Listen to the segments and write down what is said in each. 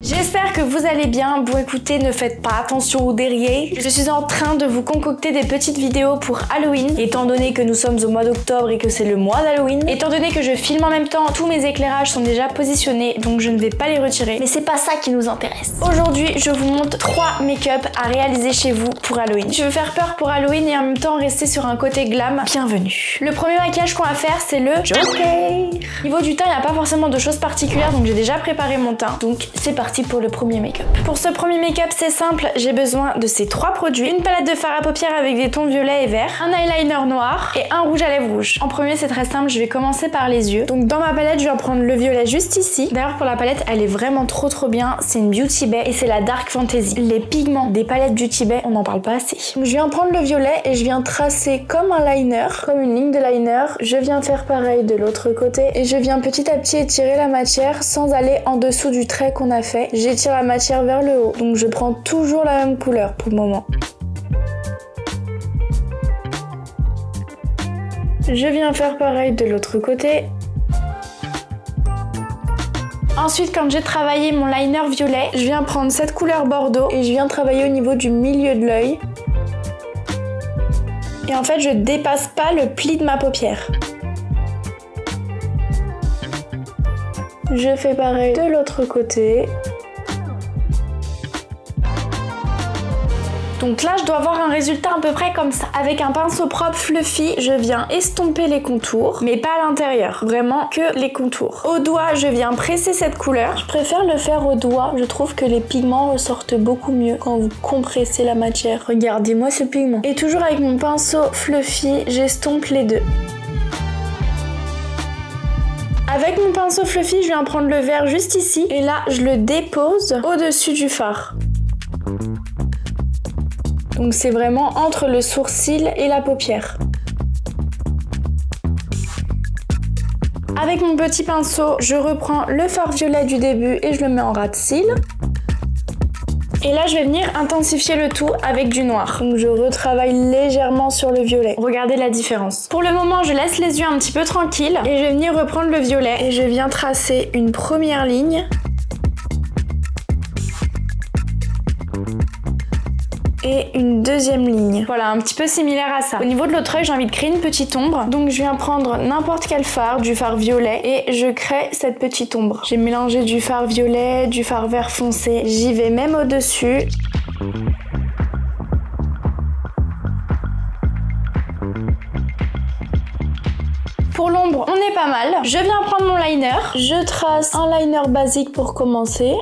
J'espère que vous allez bien. Bon écoutez, ne faites pas attention au derrière. Je suis en train de vous concocter des petites vidéos pour Halloween. Étant donné que nous sommes au mois d'octobre et que c'est le mois d'Halloween. Étant donné que je filme en même temps, tous mes éclairages sont déjà positionnés, donc je ne vais pas les retirer. Mais c'est pas ça qui nous intéresse. Aujourd'hui, je vous montre 3 make-up à réaliser chez vous pour Halloween. Je veux faire peur pour Halloween et en même temps rester sur un côté glam. Bienvenue. Le premier maquillage qu'on va faire, c'est le Joker. Niveau du teint, il n'y a pas forcément de choses particulières, donc j'ai déjà préparé mon teint. Donc c'est parti pour le premier make-up. Pour ce premier make-up, c'est simple, j'ai besoin de ces 3 produits. Une palette de fard à paupières avec des tons violets et verts, un eyeliner noir et un rouge à lèvres rouge. En premier, c'est très simple, je vais commencer par les yeux. Donc dans ma palette, je vais prendre le violet juste ici. D'ailleurs, pour la palette, elle est vraiment trop bien. C'est une Beauty Bay et c'est la Dark Fantasy. Les pigments des palettes Beauty Bay, on n'en parle pas assez. Donc je viens prendre le violet et je viens tracer comme un liner, comme une ligne de liner. Je viens faire pareil de l'autre côté et je viens petit à petit étirer la matière sans aller en dessous du trait qu'on a fait. J'étire la matière vers le haut, donc je prends toujours la même couleur pour le moment. Je viens faire pareil de l'autre côté. Ensuite, quand j'ai travaillé mon liner violet, je viens prendre cette couleur bordeaux et je viens travailler au niveau du milieu de l'œil. Et en fait, je dépasse pas le pli de ma paupière. Je fais pareil de l'autre côté. Donc là, je dois avoir un résultat à peu près comme ça. Avec un pinceau propre fluffy, je viens estomper les contours, mais pas à l'intérieur, vraiment que les contours. Au doigt, je viens presser cette couleur. Je préfère le faire au doigt, je trouve que les pigments ressortent beaucoup mieux quand vous compressez la matière. Regardez-moi ce pigment. Et toujours avec mon pinceau fluffy, j'estompe les deux. Avec mon pinceau fluffy, je viens prendre le vert juste ici, et là, je le dépose au-dessus du fard. Donc c'est vraiment entre le sourcil et la paupière. Avec mon petit pinceau, je reprends le fard violet du début et je le mets en ras de cils. Et là, je vais venir intensifier le tout avec du noir. Donc je retravaille légèrement sur le violet. Regardez la différence. Pour le moment, je laisse les yeux un petit peu tranquilles et je vais venir reprendre le violet et je viens tracer une première ligne. Et une deuxième ligne. Voilà, un petit peu similaire à ça. Au niveau de l'autre œil, j'ai envie de créer une petite ombre. Donc je viens prendre n'importe quel fard, du fard violet, et je crée cette petite ombre. J'ai mélangé du fard violet, du fard vert foncé. J'y vais même au-dessus. Pour l'ombre, on est pas mal. Je viens prendre mon liner. Je trace un liner basique pour commencer.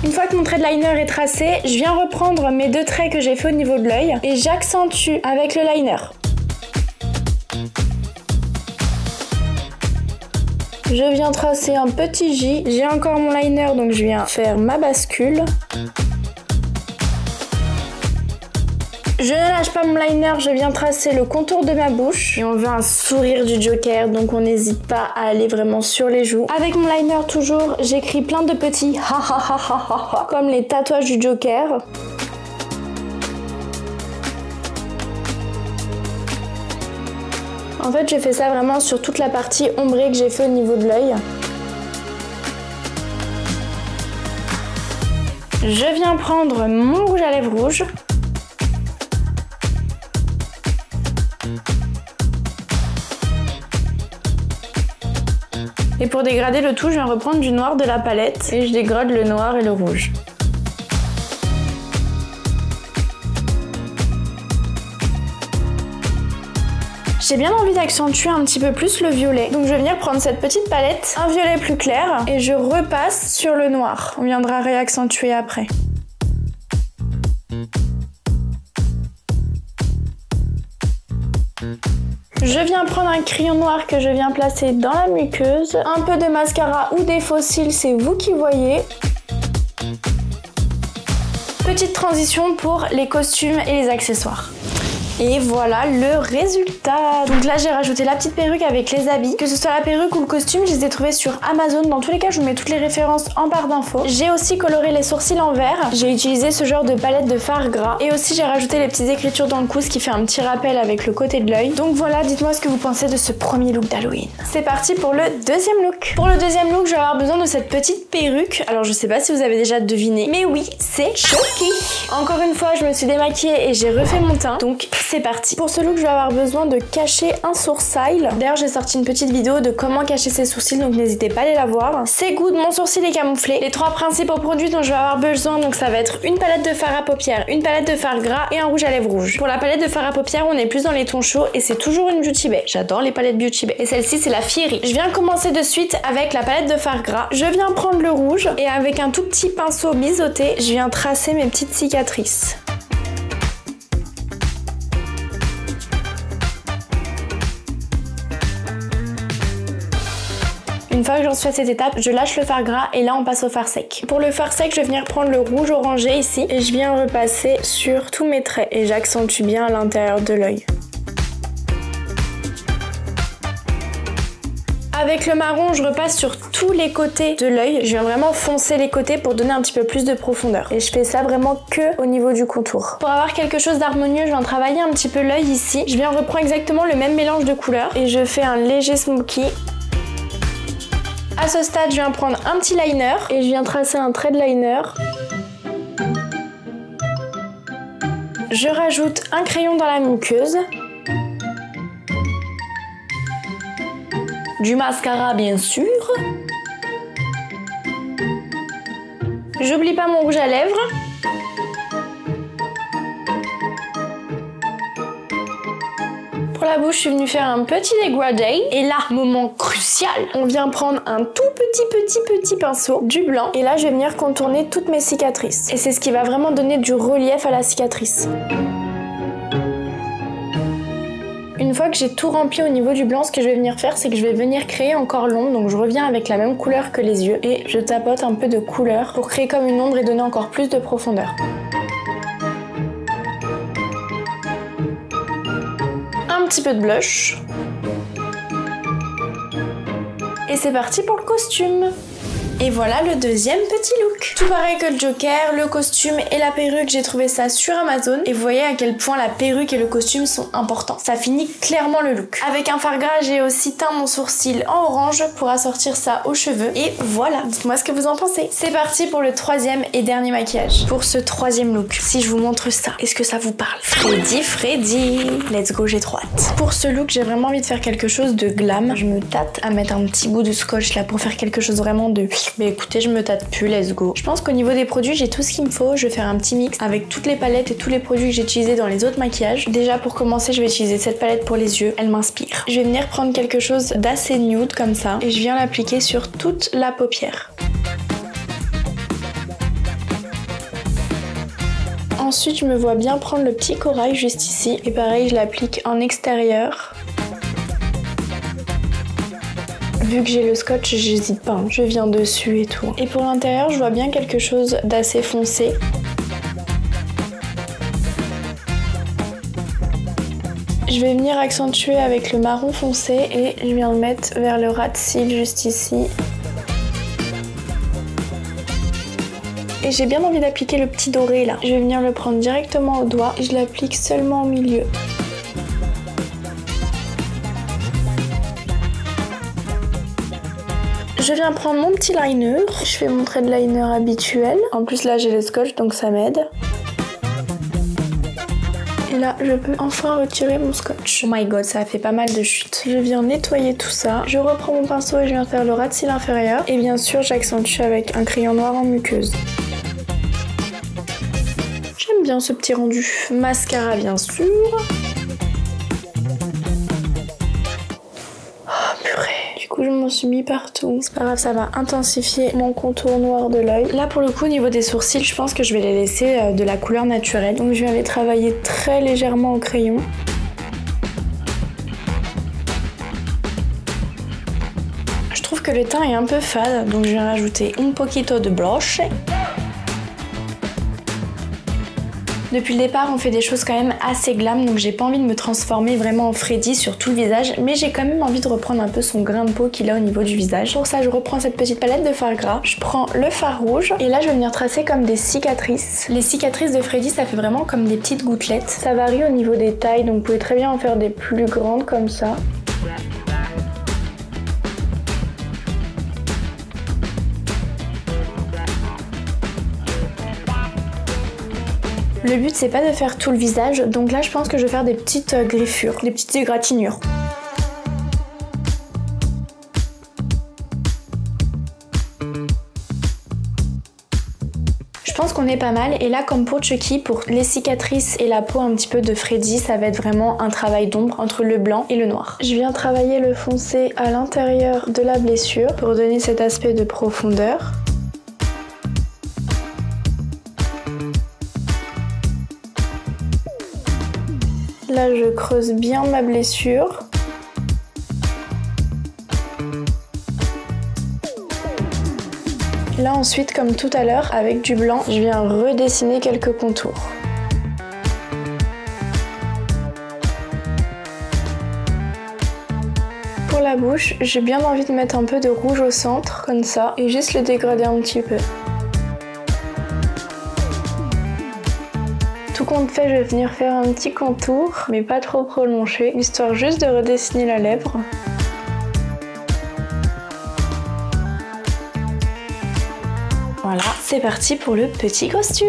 Une fois que mon trait de liner est tracé, je viens reprendre mes 2 traits que j'ai fait au niveau de l'œil et j'accentue avec le liner. Je viens tracer un petit J. J'ai encore mon liner, donc je viens faire ma bascule. Je ne lâche pas mon liner, je viens tracer le contour de ma bouche. Et on veut un sourire du Joker, donc on n'hésite pas à aller vraiment sur les joues. Avec mon liner toujours, j'écris plein de petits ha ha ha ha ha ha, comme les tatouages du Joker. En fait, je fais ça vraiment sur toute la partie ombrée que j'ai fait au niveau de l'œil. Je viens prendre mon rouge à lèvres rouge. Et pour dégrader le tout, je viens reprendre du noir de la palette et je dégrade le noir et le rouge. J'ai bien envie d'accentuer un petit peu plus le violet. Donc je vais venir prendre cette petite palette, un violet plus clair, et je repasse sur le noir. On viendra réaccentuer après. Je viens prendre un crayon noir que je viens placer dans la muqueuse. Un peu de mascara ou des faux cils, c'est vous qui voyez. Petite transition pour les costumes et les accessoires. Et voilà le résultat. Donc là j'ai rajouté la petite perruque avec les habits. Que ce soit la perruque ou le costume, je les ai trouvés sur Amazon. Dans tous les cas je vous mets toutes les références en barre d'infos. J'ai aussi coloré les sourcils en vert. J'ai utilisé ce genre de palette de fard gras. Et aussi j'ai rajouté les petites écritures dans le cou, ce qui fait un petit rappel avec le côté de l'œil. Donc voilà, dites-moi ce que vous pensez de ce premier look d'Halloween. C'est parti pour le deuxième look. Pour le deuxième look, je vais avoir besoin de cette petite perruque. Alors je sais pas si vous avez déjà deviné, mais oui, c'est Chucky. Encore une fois, je me suis démaquillée et j'ai refait mon teint. Donc c'est parti. Pour ce look, je vais avoir besoin de cacher un sourcil. D'ailleurs, j'ai sorti une petite vidéo de comment cacher ses sourcils, donc n'hésitez pas à aller la voir. C'est good, mon sourcil est camouflé. Les trois principaux produits dont je vais avoir besoin, donc ça va être une palette de fard à paupières, une palette de fard gras et un rouge à lèvres rouge. Pour la palette de fard à paupières, on est plus dans les tons chauds et c'est toujours une Beauty Bay. J'adore les palettes Beauty Bay. Et celle-ci, c'est la Fiery. Je viens commencer de suite avec la palette de fard gras. Je viens prendre le rouge et avec un tout petit pinceau biseauté, je viens tracer mes petites cicatrices. Une fois que j'en suis à cette étape, je lâche le fard gras et là on passe au fard sec. Pour le fard sec, je vais venir prendre le rouge orangé ici et je viens repasser sur tous mes traits et j'accentue bien à l'intérieur de l'œil. Avec le marron, je repasse sur tous les côtés de l'œil. Je viens vraiment foncer les côtés pour donner un petit peu plus de profondeur. Et je fais ça vraiment que au niveau du contour. Pour avoir quelque chose d'harmonieux, je viens travailler un petit peu l'œil ici. Je viens reprendre exactement le même mélange de couleurs et je fais un léger smoky. À ce stade, je viens prendre un petit liner et je viens tracer un trait de liner. Je rajoute un crayon dans la muqueuse. Du mascara bien sûr. J'oublie pas mon rouge à lèvres. Pour la bouche, je suis venue faire un petit dégradé. Et là, moment crucial, on vient prendre un tout petit pinceau, du blanc. Et là, je vais venir contourner toutes mes cicatrices. Et c'est ce qui va vraiment donner du relief à la cicatrice. Une fois que j'ai tout rempli au niveau du blanc, ce que je vais venir faire, c'est que je vais venir créer encore l'ombre. Donc je reviens avec la même couleur que les yeux et je tapote un peu de couleur pour créer comme une ombre et donner encore plus de profondeur. Un petit peu de blush. Et c'est parti pour le costume. Et voilà le deuxième petit look. Tout pareil que le Joker, le costume et la perruque, j'ai trouvé ça sur Amazon. Et vous voyez à quel point la perruque et le costume sont importants. Ça finit clairement le look. Avec un fard gras, j'ai aussi teint mon sourcil en orange pour assortir ça aux cheveux. Et voilà, dites-moi ce que vous en pensez. C'est parti pour le troisième et dernier maquillage. Pour ce troisième look, si je vous montre ça, est-ce que ça vous parle? Freddy, let's go, j'ai trop hâte. Pour ce look, j'ai vraiment envie de faire quelque chose de glam. Je me tâte à mettre un petit bout de scotch là pour faire quelque chose vraiment de... Mais écoutez, je me tâte plus, let's go. Je pense qu'au niveau des produits, j'ai tout ce qu'il me faut. Je vais faire un petit mix avec toutes les palettes et tous les produits que j'ai utilisés dans les autres maquillages. Déjà, pour commencer, je vais utiliser cette palette pour les yeux. Elle m'inspire. Je vais venir prendre quelque chose d'assez nude comme ça et je viens l'appliquer sur toute la paupière. Ensuite, je me vois bien prendre le petit corail juste ici. Et pareil, je l'applique en extérieur. Vu que j'ai le scotch, j'hésite pas, je viens dessus et tout. Et pour l'intérieur, je vois bien quelque chose d'assez foncé. Je vais venir accentuer avec le marron foncé et je viens le mettre vers le ras de cils juste ici. Et j'ai bien envie d'appliquer le petit doré là. Je vais venir le prendre directement au doigt et je l'applique seulement au milieu. Je viens prendre mon petit liner, je fais mon trait de liner habituel. En plus là j'ai le scotch donc ça m'aide. Et là je peux enfin retirer mon scotch. Oh my god, ça a fait pas mal de chutes. Je viens nettoyer tout ça, je reprends mon pinceau et je viens faire le ras de cils inférieur. Et bien sûr j'accentue avec un crayon noir en muqueuse. J'aime bien ce petit rendu. Mascara bien sûr. Je m'en suis mis partout. C'est pas grave, ça va intensifier mon contour noir de l'œil. Là pour le coup au niveau des sourcils, je pense que je vais les laisser de la couleur naturelle. Donc je vais aller travailler très légèrement au crayon. Je trouve que le teint est un peu fade, donc je vais rajouter un poquito de blush. Depuis le départ, on fait des choses quand même assez glam, donc j'ai pas envie de me transformer vraiment en Freddy sur tout le visage, mais j'ai quand même envie de reprendre un peu son grain de peau qu'il a au niveau du visage. Pour ça, je reprends cette petite palette de fard gras, je prends le fard rouge, et là je vais venir tracer comme des cicatrices. Les cicatrices de Freddy, ça fait vraiment comme des petites gouttelettes. Ça varie au niveau des tailles, donc vous pouvez très bien en faire des plus grandes comme ça. Le but c'est pas de faire tout le visage, donc là je pense que je vais faire des petites griffures, des petites égratignures. Je pense qu'on est pas mal, et là comme pour Chucky, pour les cicatrices et la peau un petit peu de Freddy, ça va être vraiment un travail d'ombre entre le blanc et le noir. Je viens travailler le foncé à l'intérieur de la blessure pour donner cet aspect de profondeur. Là je creuse bien ma blessure. Là ensuite, comme tout à l'heure, avec du blanc, je viens redessiner quelques contours. Pour la bouche, j'ai bien envie de mettre un peu de rouge au centre, comme ça, et juste le dégrader un petit peu. Tout compte fait, je vais venir faire un petit contour, mais pas trop prolongé, histoire juste de redessiner la lèvre. Voilà, c'est parti pour le petit costume.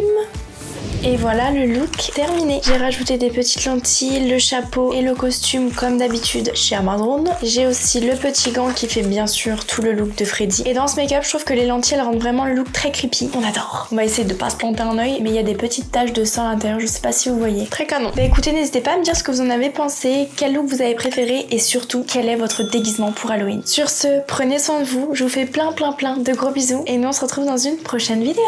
Et voilà le look terminé. J'ai rajouté des petites lentilles, le chapeau et le costume comme d'habitude chez Amazon. J'ai aussi le petit gant qui fait bien sûr tout le look de Freddy. Et dans ce make-up, je trouve que les lentilles elles rendent vraiment le look très creepy. On adore. On va essayer de pas se planter un œil, mais il y a des petites taches de sang à l'intérieur, je sais pas si vous voyez. Très canon. Bah écoutez, n'hésitez pas à me dire ce que vous en avez pensé, quel look vous avez préféré et surtout quel est votre déguisement pour Halloween. Sur ce, prenez soin de vous, je vous fais plein de gros bisous et nous on se retrouve dans une prochaine vidéo.